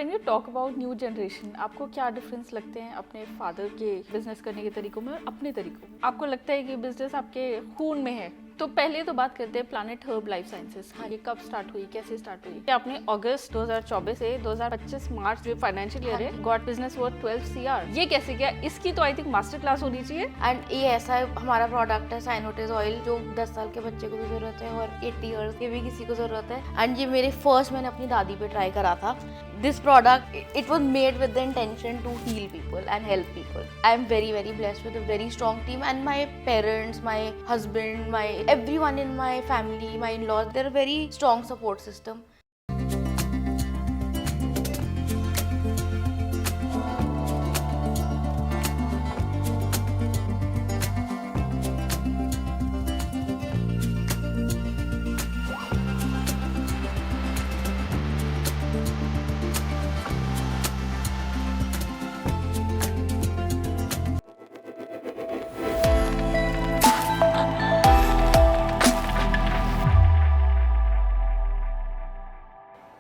When you talk about new generation, आपको क्या difference लगते हैं अपने फादर के बिजनेस करने के तरीकों में और अपने तरीकों में? आपको लगता है कि बिजनेस आपके खून में है? तो पहले तो बात करते हैं प्लैनेट हर्ब लाइफ साइंसेस। हाँ, ये कब स्टार्ट हुई, कैसे स्टार्ट हुई? कि आपने अगस्त 2024 से 2025 मार्च जो फाइनेंशियल ईयर है, गॉट बिजनेस वर्थ 12 CR, ये कैसे किया? इसकी तो आई थिंक मास्टर क्लास होनी चाहिए। एंड ये ऐसा है, हमारा प्रोडक्ट है साइनोटिस ऑयल, जो 10 साल के बच्चे को भी जरूरत है और 80 ईयर्स के भी किसी को जरूरत है। एंड ये मेरे फर्स्ट मैंने अपनी दादी पे ट्राई करा था। This product it was made with the intention to heal people and help people. I am very very blessed with a very strong team and my parents, my husband, my everyone in my family, my in-laws, they're a very strong support system.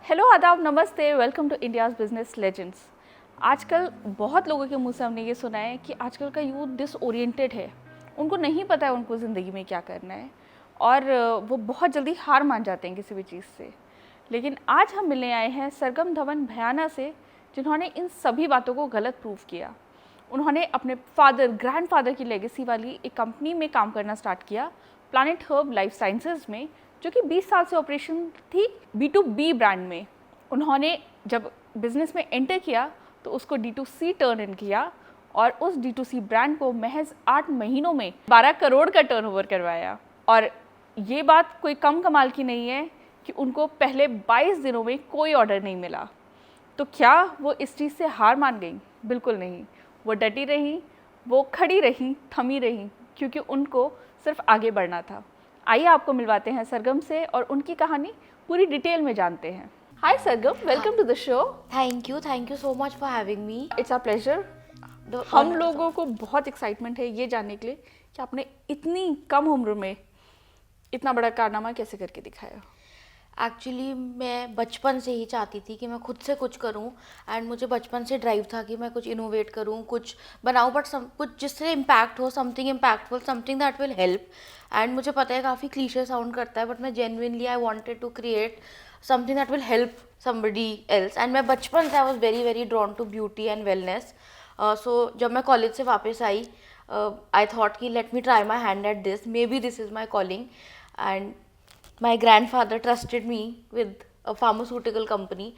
Hello, आदाब, नमस्ते, welcome to India's business legends. आजकल बहुत लोगों के मुंह से हमने ये सुना है कि आजकल का यूथ डिसओरिएंटेड है, उनको नहीं पता है उनको ज़िंदगी में क्या करना है और वो बहुत जल्दी हार मान जाते हैं किसी भी चीज़ से। लेकिन आज हम मिलने आए हैं सरगम धवन भयाना से, जिन्होंने इन सभी बातों को गलत प्रूव किया। उन्होंने अपने ग्रैंडफादर की लेगेसी वाली एक कंपनी में काम करना स्टार्ट किया, प्लैनेट हर्ब लाइफ साइंसेज में, जो कि 20 साल से ऑपरेशन थी B2B ब्रांड में। उन्होंने जब बिज़नेस में एंटर किया तो उसको D2C टर्न इन किया और उस D2C ब्रांड को महज 8 महीनों में 12 करोड़ का टर्नओवर करवाया। और ये बात कोई कम कमाल की नहीं है कि उनको पहले 22 दिनों में कोई ऑर्डर नहीं मिला। तो क्या वो इस चीज़ से हार मान गई? बिल्कुल नहीं। वो डटी रही, वो खड़ी रही, थमी रही, क्योंकि उनको सिर्फ आगे बढ़ना था। आइए आपको मिलवाते हैं सरगम से और उनकी कहानी पूरी डिटेल में जानते हैं। Hi Sargam, welcome to the show. Thank you so much for having me. It's a pleasure. हम लोगों को बहुत एक्साइटमेंट है ये जानने के लिए कि आपने इतनी कम उम्र में इतना बड़ा कारनामा कैसे करके दिखाया। एक्चुअली मैं बचपन से ही चाहती थी कि मैं खुद से कुछ करूं एंड मुझे बचपन से ड्राइव था कि मैं कुछ इनोवेट करूं, कुछ बनाऊं, बट कुछ जिससे इम्पैक्ट हो, something impactful, something that will help. And मुझे पता है काफ़ी क्लीशे साउंड करता है, बट मैं genuinely I wanted to create something that will help somebody else. And मैं बचपन से I was very very drawn to beauty and wellness. So जब मैं कॉलेज से वापस आई, आई थॉट कि let me try my hand at this, maybe this is my calling. And my grandfather trusted me with a pharmaceutical company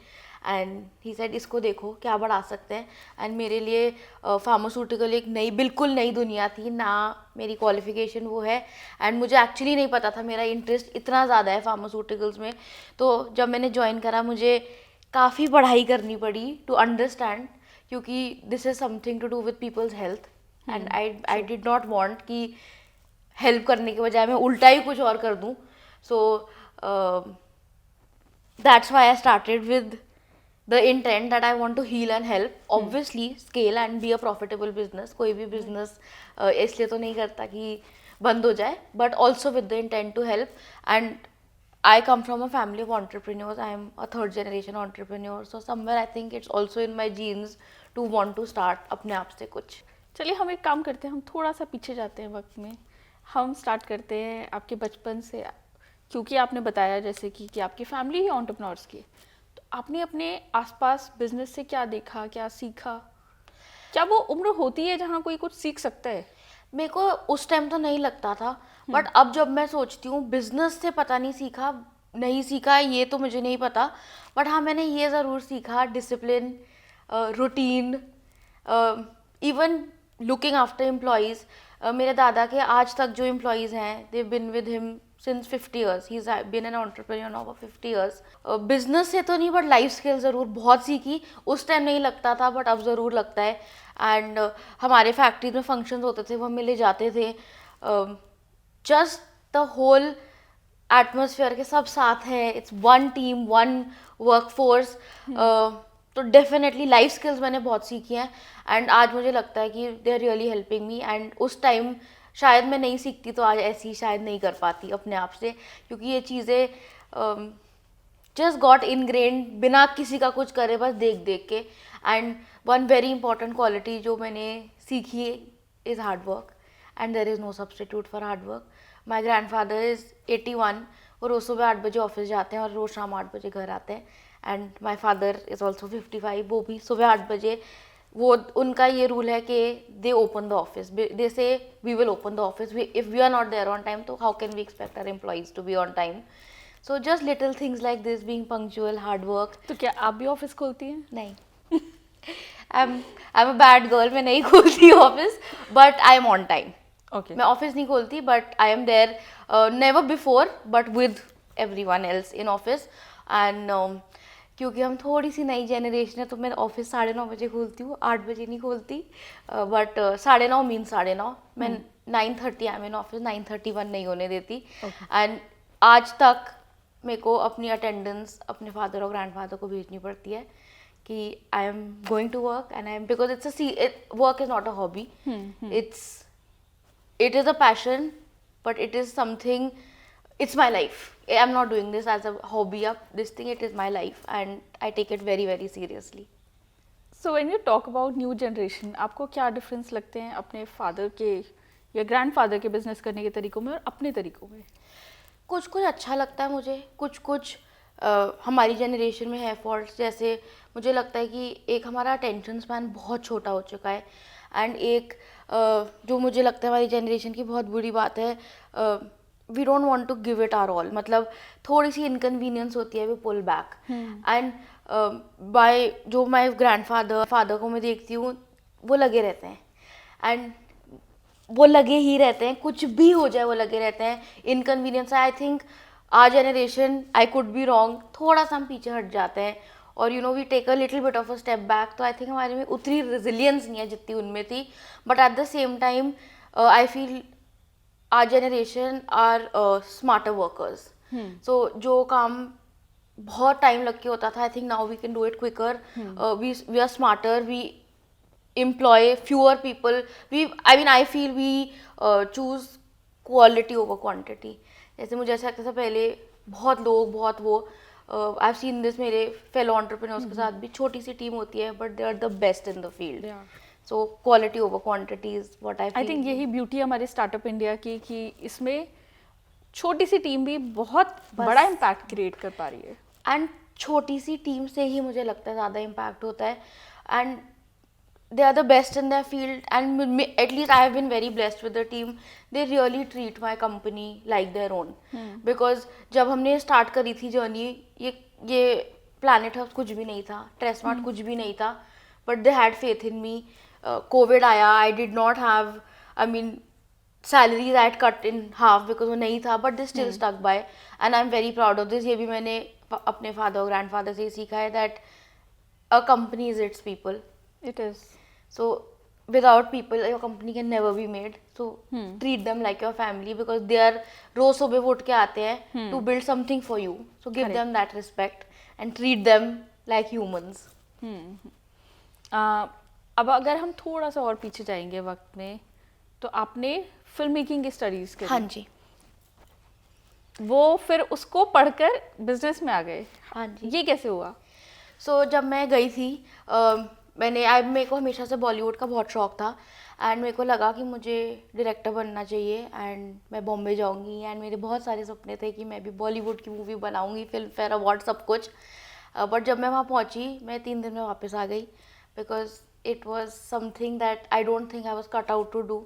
and he said इसको देखो क्या बढ़ा सकते हैं। एंड मेरे लिए फार्मास्यूटिकल एक बिल्कुल नई दुनिया थी, ना मेरी क्वालिफिकेशन वो है एंड मुझे एक्चुअली नहीं पता था मेरा इंटरेस्ट इतना ज़्यादा है फार्मास्यूटिकल्स में। तो जब मैंने ज्वाइन करा मुझे काफ़ी पढ़ाई करनी पड़ी टू अंडरस्टैंड, क्योंकि this is something to do with people's health and I did not want कि हेल्प करने के बजाय मैं उल्टा ही कुछ और कर दूँ। So that's why I started with the intent that I want to heal and help. Obviously scale and be a profitable business. कोई भी business इसलिए तो नहीं करता कि बंद हो जाए, but also with the intent to help. And I come from a family of entrepreneurs. I am a third generation entrepreneur. So somewhere I think it's also in my genes to want to start अपने आप से कुछ। चलिए हम एक काम करते हैं, हम थोड़ा सा पीछे जाते हैं वक्त में। हम स्टार्ट करते हैं आपके बचपन से, क्योंकि आपने बताया जैसे कि आपकी फैमिली ही एंटरप्रेन्योर्स की, तो आपने अपने आसपास बिजनेस से क्या देखा, क्या सीखा? क्या वो उम्र होती है जहाँ कोई कुछ सीख सकता है? मेरे को उस टाइम तो नहीं लगता था, बट अब जब मैं सोचती हूँ बिजनेस से पता नहीं सीखा ये तो मुझे नहीं पता, बट हाँ मैंने ये ज़रूर सीखा discipline, routine, even looking after employees. मेरे दादा के आज तक जो एम्प्लॉयज़ हैं they been with him since 50 years. He's been an entrepreneur now for 50 years. Business से तो नहीं, बट लाइफ स्किल ज़रूर बहुत सीखी। उस टाइम नहीं लगता था, बट अब ज़रूर लगता है। एंड हमारे फैक्ट्रीज में फंक्शंस होते थे, वो हम मिले जाते थे। जस्ट द होल एटमोसफियर के सब साथ हैं, it's one team, one work force. तो डेफिनेटली लाइफ स्किल्स मैंने बहुत सीखी हैं एंड आज मुझे लगता है कि they are really helping me. And उस टाइम शायद मैं नहीं सीखती तो आज ऐसी शायद नहीं कर पाती अपने आप से, क्योंकि ये चीज़ें जस्ट गॉट इनग्रेन्ड बिना किसी का कुछ करे, बस देख देख के. And one very important quality जो मैंने सीखी is hard work, and there is no substitute for hard work. My grandfather is 81, वो रोज़ सुबह 8 बजे ऑफिस जाते हैं और रोज़ शाम 8 बजे घर आते हैं. And my father is also 55, वो भी सुबह 8 बजे. वो उनका ये रूल है कि they open the office, they say we will open the office, if we are not there on time तो how can we expect our employees to be on time. So just little things like this, being punctual, hard work. तो क्या आप भी office खोलती हैं? नहीं, I am a bad girl, मैं नहीं खोलती office, but I am on time. Okay. मैं ऑफिस नहीं खोलती, but I am there, never before but with everyone else in office. And क्योंकि हम थोड़ी सी नई जनरेशन है तो मैं ऑफिस 9:30 बजे खोलती हूँ, 8 बजे नहीं खोलती. But 9:30 mean 9:30. मैं 9:30 आई एम इन ऑफिस, 9:31 नहीं होने देती. एंड आज तक मेरे को अपनी अटेंडेंस अपने फादर और ग्रैंडफादर को भेजनी पड़ती है कि I am going to work, and I am, because it's work is not a hobby, it is a passion, but it is something, it's my life. I'm not doing this as a hobby, this thing, it is my life, and I take it very very seriously. So when you talk about new generation, आपको क्या difference लगते हैं अपने father के या grandfather के business करने के तरीकों में और अपने तरीकों में? कुछ कुछ अच्छा लगता है मुझे, कुछ कुछ हमारी जनरेशन में है फॉल्ट्स. जैसे मुझे लगता है कि एक हमारा अटेंशन स्पैन बहुत छोटा हो चुका है. एंड एक जो मुझे लगता है हमारी जनरेशन की बहुत बुरी बात है, we don't want to give it our all. मतलब थोड़ी सी इनकन्वीनियंस होती है, we pull back. And by जो माय फादर को मैं देखती हूँ, वो लगे रहते हैं, एंड वो लगे ही रहते हैं, कुछ भी हो जाए वो लगे रहते हैं. Inconvenience, I think our generation, I could be wrong, थोड़ा सा हम पीछे हट जाते हैं और you know we take a little bit of a step back. तो आई थिंक हमारे में उतनी रेजिलियंस नहीं है जितनी उनमें थी. But at the same time I feel our generation are smarter workers. So जो काम बहुत टाइम लग के होता था, I think now we can do it quicker. We are smarter, we employ fewer people. I feel we choose quality over quantity. जैसे मुझे ऐसा लगता था पहले बहुत लोग, बहुत वो, I've seen this मेरे fellow entrepreneurs के साथ भी, छोटी सी टीम होती है but they are the best in the field. So quality over quantity is what I feel. I think यही ब्यूटी है हमारे स्टार्टअप इंडिया की कि इसमें छोटी सी टीम भी बहुत बड़ा इम्पैक्ट क्रिएट कर पा रही है. एंड छोटी सी टीम से ही मुझे लगता है ज़्यादा इम्पैक्ट होता है. And they are the best in their field, and at least I have been very blessed with the team. They really treat my company like their own. Because जब हमने स्टार्ट करी थी जर्नी, ये planet hubs कुछ भी नहीं था, ट्रेसमार्ट कुछ भी नहीं था, but they had faith in me. Covid आया, I did not have, I mean salaries I had cut in half because वो नहीं था, but they still stuck by, and I'm very proud of this. ये भी मैंने अपने father और grandfather से सीखा है that a company is its people. It is. So without people, your company can never be made. So treat them like your family, because they are रोज सुबह उठ के आते हैं to build something for you. So give them that respect and treat them like humans. अब अगर हम थोड़ा सा और पीछे जाएंगे वक्त में, तो आपने फिल्म मेकिंग की स्टडीज करी. हाँ जी. वो फिर उसको पढ़कर बिजनेस में आ गए. हाँ जी. ये कैसे हुआ? So जब मैं गई थी, मेरे को हमेशा से बॉलीवुड का बहुत शौक था, एंड मेरे को लगा कि मुझे डायरेक्टर बनना चाहिए, एंड मैं बॉम्बे जाऊंगी, एंड मेरे बहुत सारे सपने थे कि मैं भी बॉलीवुड की मूवी बनाऊंगी, फिल्म फेयर अवार्ड सब कुछ. बट जब मैं वहाँ पहुँची, मैं 3 दिन में वापस आ गई, because it was something that I don't think I was cut out to do.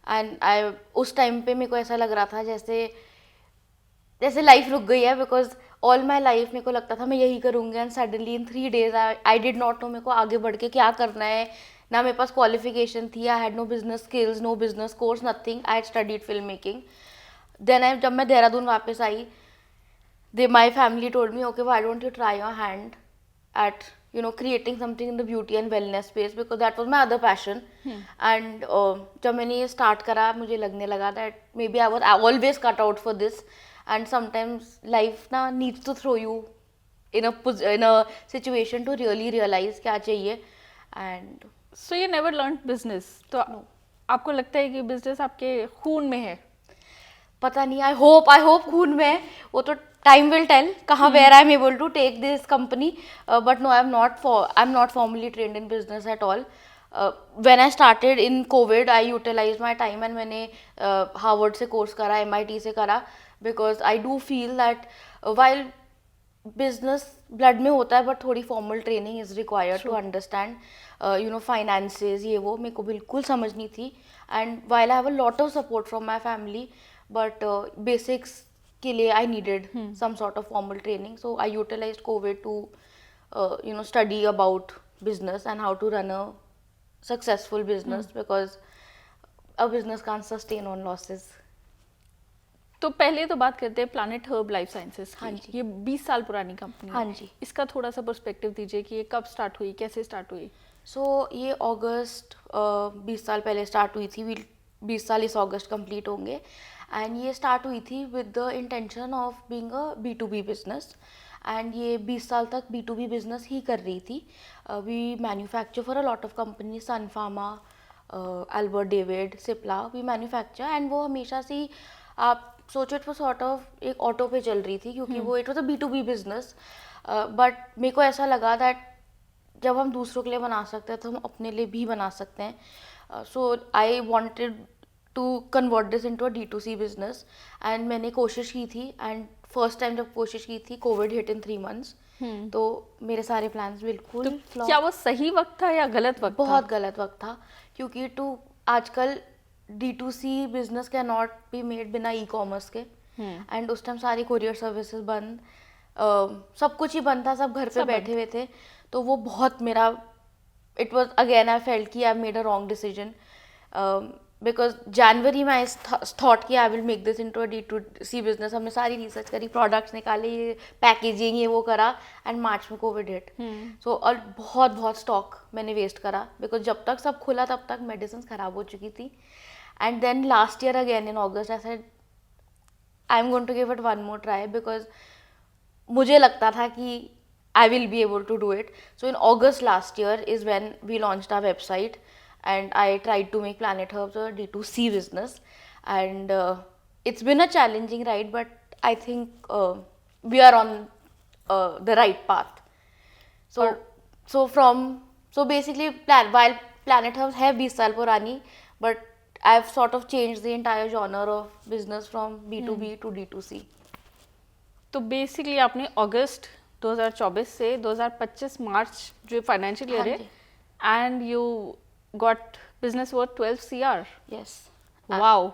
And उस टाइम पे मेरे को ऐसा लग रहा था जैसे लाइफ रुक गई है, बिकॉज ऑल माई लाइफ मेरे को लगता था मैं यही करूँगी, and suddenly in 3 days I did not know मेरे को आगे बढ़ के क्या करना है. ना मेरे पास क्वालिफिकेशन थी, I had no business skills, no business course, nothing. I had studied film making. Then जब मैं देहरादून वापस आई, my family told me, okay why don't you try your hand at you know creating something in the beauty and wellness space, because that was my other passion. And जब मैंने ये start करा, मुझे लगने लगा that maybe I was always cut out for this, and sometimes life ना needs to throw you in a situation to really realize क्या चाहिए. And so you never learned business. तो आपको लगता है कि बिजनेस आपके खून में है? पता नहीं, आई होप खून में है. वो तो time will tell kahan where I'm able to take this company. But no, I'm not formally trained in business at all. When I started in COVID, I utilized my time and मैंने Harvard से course करा, MIT से करा, because I do feel that while business blood में होता है, but थोड़ी formal training is required to understand you know finances, ये वो मेरे को बिल्कुल समझ नहीं थी. And while I have a lot of support from my family, but basics के लिए I needed some sort of formal training. So I utilized COVID to you know study about business and how to run a successful business, because a business can't sustain on losses. तो पहले तो बात करते हैं planet herb life sciences हाँ की. जी. ये 20 साल पुरानी कंपनी हाँ है. जी. इसका थोड़ा सा पर्सपेक्टिव दीजिए कि ये कब स्टार्ट हुई, कैसे स्टार्ट हुई. ये अगस्त 20 साल पहले स्टार्ट हुई थी. 20 साल इस अगस्त कंप्लीट होंगे. एंड ये स्टार्ट हुई थी with the intention of being a B2B business. And ये 20 साल तक B2B बिजनेस ही कर रही थी. We manufacture for a lot of company, Sun Pharma, Albert David, Cipla, we manufacture. And वो हमेशा से ही आप सोचो इट वो सॉर्ट ऑफ एक ऑटो पे चल रही थी, क्योंकि वो it was a B2B business. But मेरे को ऐसा लगा दैट जब हम दूसरों के लिए बना सकते हैं तो हम अपने लिए भी बना सकते हैं. So I wanted to convert this into a D2C business. And मैंने कोशिश की थी, एंड फर्स्ट टाइम जब कोशिश की थी कोविड हिट इन 3 months. तो मेरे सारे प्लान्स बिल्कुल flop. क्या वो सही वक्त था या गलत वक्त बहुत गलत वक्त था, क्योंकि आजकल D2C business can not be made बिना E-commerce के. एंड उस टाइम सारी कोरियर सर्विसेज बंद, सब कुछ ही बंद था, सब घर पे बैठे हुए थे. तो वो बहुत मेरा it was again I felt कि I made a wrong decision, because जनवरी में आई थॉट कि I will make this into a D2C business. हमने सारी रिसर्च करी, प्रोडक्ट्स निकाले, ये पैकेजिंग ये वो करा, एंड मार्च में कोविड हिट. सो और बहुत स्टॉक मैंने वेस्ट करा, बिकॉज जब तक सब खुला तब तक मेडिसिन खराब हो चुकी थी. And then last year again in August I said I am going to give it one more try, because मुझे लगता था कि I will be able to do it. So in August last year is when we launched our website, and I tried to make Planet Herbs a D2C business. And it's been a challenging ride, but I think we are on the right path. So basically, while Planet Herbs है 20 साल पुरानी, but I've sort of changed the entire genre of business from B2B to D2C. तो basically आपने अगस्त 2024 से 2025 मार्च जो financial year है, and you got business worth 12 CR. Yes. Wow,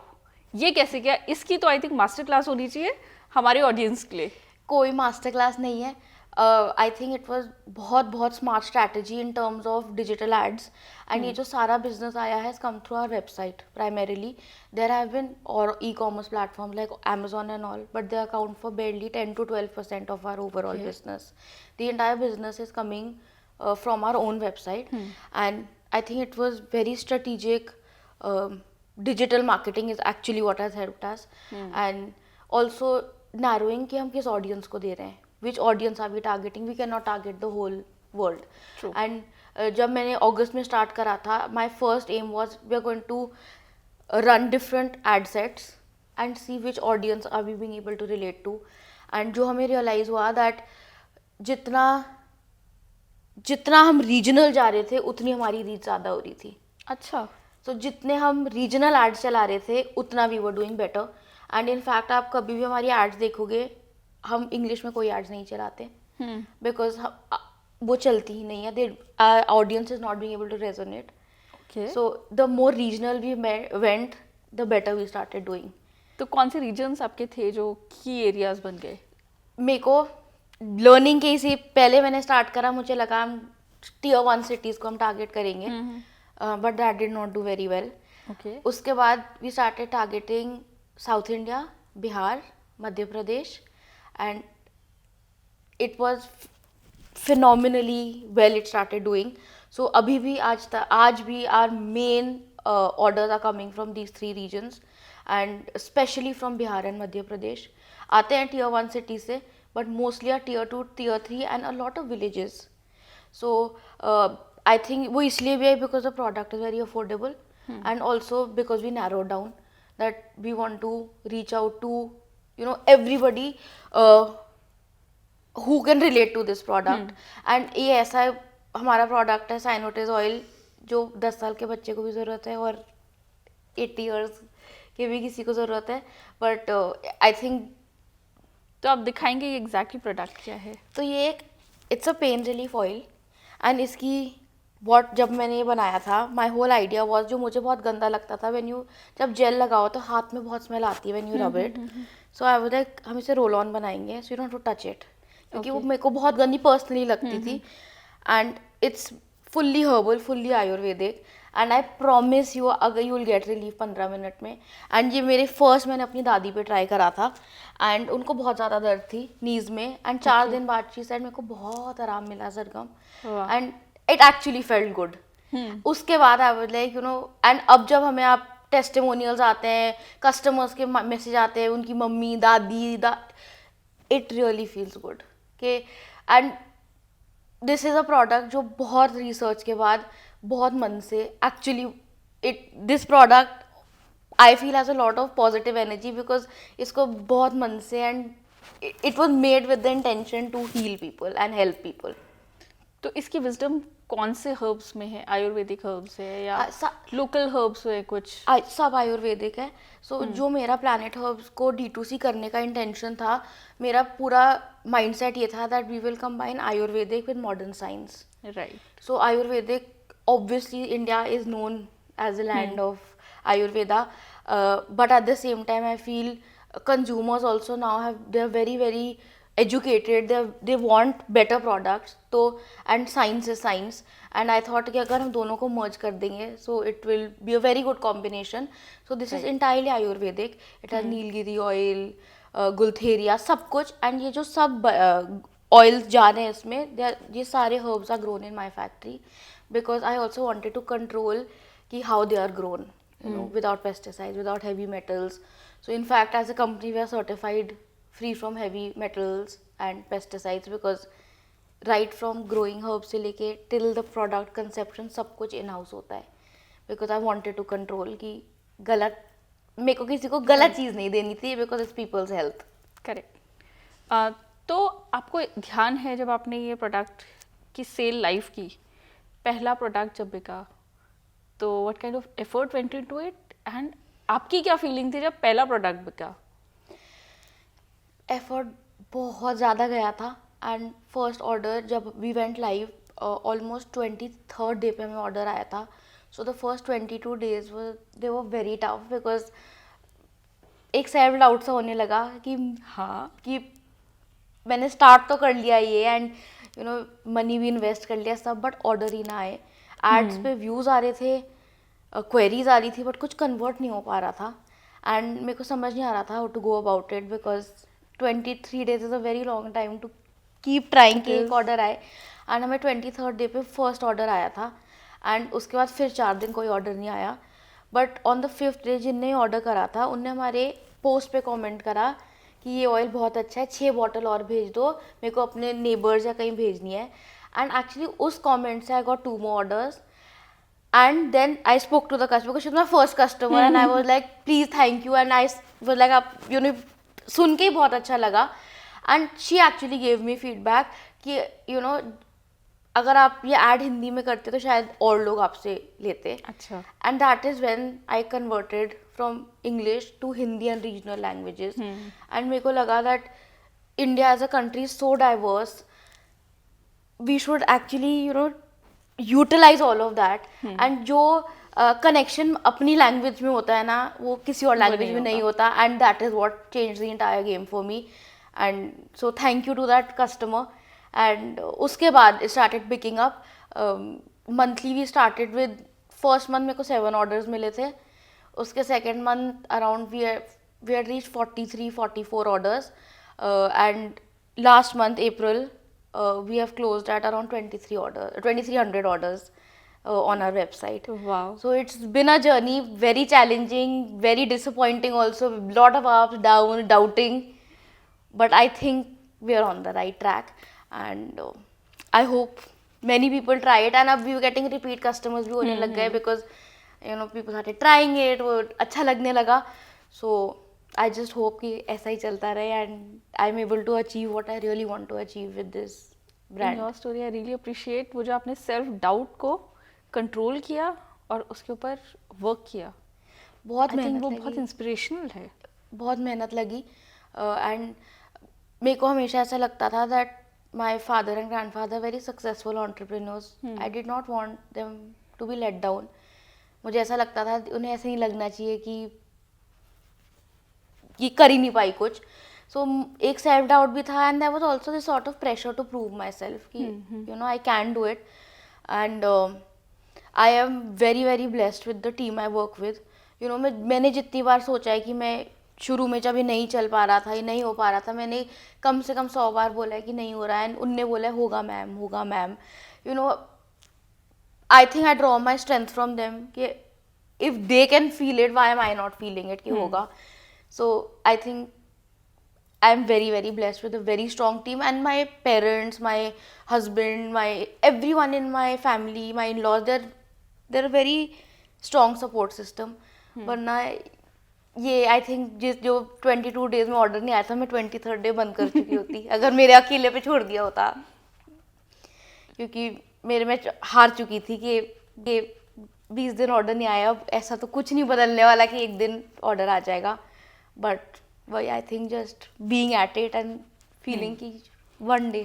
ये कैसे किया? इसकी तो आई थिंक मास्टर क्लास होनी चाहिए हमारे ऑडियंस के लिए. कोई मास्टर क्लास नहीं है. आई थिंक इट वाज बहुत smart strategy in terms of digital ads. And ये जो सारा बिजनेस आया है come through our website primarily. There have been और e-commerce platform like Amazon and all, but they account for barely 10 to 12% of our overall business. The entire business is coming from our own website. And I think it was very strategic. Digital marketing is actually what has helped us. And also narrowing कि हम किस audience को दे रहे हैं, which audience are we targeting. We cannot target the whole world. True. And जब मैंने अगस्त में start करा था, my first aim was we are going to run different ad sets and see which audience are we being able to relate to. And जो हमें realize हुआ that जितना हम रीजनल जा रहे थे उतनी हमारी रीच ज़्यादा हो रही थी. अच्छा. तो जितने हम रीजनल एड्स चला रहे थे उतना we were doing better. And in fact आप कभी भी हमारी एड्स देखोगे, हम इंग्लिश में कोई एड्स नहीं चलाते, बिकॉज वो चलती ही नहीं है. Audience is not being able to resonate. So the more regional we went, the better we started doing. तो कौन से रीजन्स आपके थे जो की एरियाज बन गए? मेरे को लर्निंग के ही पहले मैंने स्टार्ट करा, मुझे लगा हम Tier 1 सिटीज़ को हम टारगेट करेंगे, but that did not do very well. उसके बाद we started targeting South India, Bihar, Madhya Pradesh, and it was phenomenally well it started doing. So अभी भी आज भी our main orders are coming from these 3 regions, and especially from Bihar and Madhya Pradesh. आते हैं Tier 1 cities से, but mostly are Tier 2, Tier 3 and a lot of villages. So I think वो इसलिए भी है because the product is very affordable, and also because we narrowed down that we want to reach out to everybody who can relate to this product. And ये ऐसा हमारा product है साइनोटेज oil जो 10 साल के बच्चे को भी ज़रूरत है और 80 इयर्स के भी किसी को ज़रूरत है, बट आई थिंक तो आप दिखाएंगे ये एग्जैक्टली प्रोडक्ट क्या है? तो ये एक it's a pain relief oil and इसकी जब मैंने ये बनाया था, माई होल आइडिया वॉज, जो मुझे बहुत गंदा लगता था, जब जेल लगाओ तो हाथ में बहुत स्मेल आती है when you rub it, so I was like हम इसे रोल ऑन बनाएंगे, so you don't to touch it, क्योंकि वो मेरे को बहुत गंदी पर्सनली लगती थी. And it's fully herbal, fully Ayurvedic, and I promise you अगर you will get relief 15 minute में. एंड ये मैंने अपनी दादी पे ट्राई करा था एंड उनको बहुत ज़्यादा दर्द थी नीज में, एंड 4 दिन बाद शी सेड मेरे को बहुत आराम मिला Sargam, and it actually felt good. उसके बाद आई वाज लाइक एंड अब जब हमें आप टेस्टिमोनियल्स आते हैं, कस्टमर्स के मैसेज आते हैं, उनकी मम्मी दादी इट रियली फील्स गुड के. And this is a product जो बहुत रिसर्च के बाद बहुत मन से actually this product I feel has a lot of positive energy because इसको बहुत मन से, and it was made with the intention to heal people and help people. तो इसकी विजडम कौन से हर्ब्स में है? आयुर्वेदिक हर्ब्स है या लोकल हर्ब्स है कुछ? सब आयुर्वेदिक है. सो जो मेरा प्लैनेट हर्ब्स को D2C करने का इंटेंशन था, मेरा पूरा माइंडसेट ये था that we will combine Ayurvedic with modern science. Right. So Ayurvedic, obviously India is known as a land of Ayurveda, but at the same time I feel consumers also now they're very very educated, they want better products, so and science is science, and I thought कि अगर हम दोनों को merge कर देंगे so it will be a very good combination. So this is entirely Ayurvedic. It has Nilgiri oil, गुलथेरिया, सब कुछ, and ये जो सब oils जा रहे हैं इसमें, ये सारे herbs are grown in my factory because I also wanted to control कि how they are grown, without pesticides, without heavy metals. So in fact as a company we are certified free from heavy metals and pesticides because right from growing herbs से लेके till the product conception सब कुछ in house होता है, because I wanted to control कि गलत, मेरे को किसी को गलत चीज़ नहीं देनी थी because it's people's health. Correct. तो आपको ध्यान है जब आपने ये प्रोडक्ट की सेल लाइव की, पहला प्रोडक्ट जब बिका, तो what kind of effort went into it, and आपकी क्या फीलिंग थी जब पहला प्रोडक्ट बिका? एफर्ट बहुत ज़्यादा गया था, एंड फर्स्ट ऑर्डर जब we went live almost 23rd day पे हमें ऑर्डर आया था. So the first 22 days they were very tough because एक सेल्फ डाउट सा होने लगा कि कि मैंने स्टार्ट तो कर लिया ये, एंड मनी भी इन्वेस्ट कर लिया सब, बट ऑर्डर ही ना आए. एड्स पे व्यूज़ आ रहे थे, क्वेरीज आ रही थी, बट कुछ कन्वर्ट नहीं हो पा रहा था, एंड मेरे को समझ नहीं आ रहा था how to go about it because 23 days is a very long time to keep trying कि एक ऑर्डर आए. एंड हमें 23rd डे पे फर्स्ट ऑर्डर आया था, एंड उसके बाद फिर 4 दिन कोई ऑर्डर नहीं आया. But on the 5th day जिनने ऑर्डर करा था उनने हमारे पोस्ट पे कमेंट करा कि ये ऑयल बहुत अच्छा है, 6 बॉटल और भेज दो, मेरे को अपने नेबर्स या कहीं भेजनी है. एंड एक्चुअली उस कमेंट से I got 2 more orders, and then I spoke to the customer because she was my first customer, and I was like please thank you, and I was like आप सुन के ही बहुत अच्छा लगा. And she actually gave me feedback कि अगर आप ये add Hindi में करते तो शायद और लोग आपसे लेते. अच्छा. And that is when I converted from English to Hindi and regional languages. And मेरे को लगा that India as a country so diverse, we should actually utilise all of that, and जो कनेक्शन अपनी लैंग्वेज में होता है ना वो किसी और लैंग्वेज में नहीं होता, and that is what change the entire game for me. And so thank you to that customer. And उसके बाद it started picking up. Monthly we started with, first month मेरे को 7 orders मिले थे, उसके second month around we had reach 43-44 orders, and last month April we have closed at around 2300 orders on our website. Wow. So it's been a journey, very challenging, very disappointing also, lot of ups, downs, doubting, but I think we are on the right track, and I hope many people try it, and अब we were getting repeat customers भी होने लग गए because people started trying it, वो अच्छा लगने लगा. So I just hope कि ऐसा ही चलता रहे and I am able to achieve what I really want to achieve with this in brand. YourStory I really appreciate वो जो आपने सेल्फ डाउट को कंट्रोल किया और उसके ऊपर वर्क किया। बहुत आई थिंक मेहनत वो बहुत लगी, इंस्पिरेशनल है। बहुत मेहनत लगी एंड मेरे को हमेशा ऐसा लगता था that my father and grandfather very successful entrepreneurs, I did not want them to be let down. मुझे ऐसा लगता था उन्हें ऐसे नहीं लगना चाहिए कि कर ही नहीं पाई कुछ। सो एक सेल्फ डाउट भी था and there was also this sort of pressure to prove my self कि you know I can do it and I am very very blessed with the team I work with. You know मैंने जितनी बार सोचा है कि मैं शुरू में जब ये नहीं चल पा रहा था, ये नहीं हो पा रहा था, मैंने कम से कम 100 बार बोला है कि नहीं हो रहा है एंड उनने बोला है होगा मैम, होगा ma'am. You know I think I draw my strength from them कि if they can feel it why am I not feeling it कि होगा। So I think I am very very blessed with a very strong team and my parents, my husband, my everyone in my family, my in-laws, they're a very strong support system. वरना ये I think जो 22 days में order नहीं आया था मैं 23rd day बंद कर चुकी होती अगर मेरे अकेले पे छोड़ दिया होता, क्योंकि मेरे में हार चुकी थी कि 20 दिन ऑर्डर नहीं आया, अब ऐसा तो कुछ नहीं बदलने वाला कि एक दिन ऑर्डर आ जाएगा। बट वही I think just being at it and feeling कि वन डे।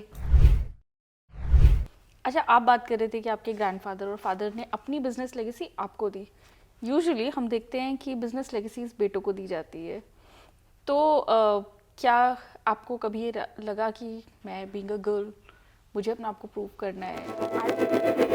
अच्छा, आप बात कर रहे थे कि आपके ग्रैंडफादर और फादर ने अपनी बिजनेस लेगेसी आपको दी। यूजुअली हम देखते हैं कि बिजनेस लेगेसीज बेटों को दी जाती है। तो क्या आपको कभी ये लगा कि मैं बीइंग अ गर्ल मुझे अपना आपको प्रूव करना है?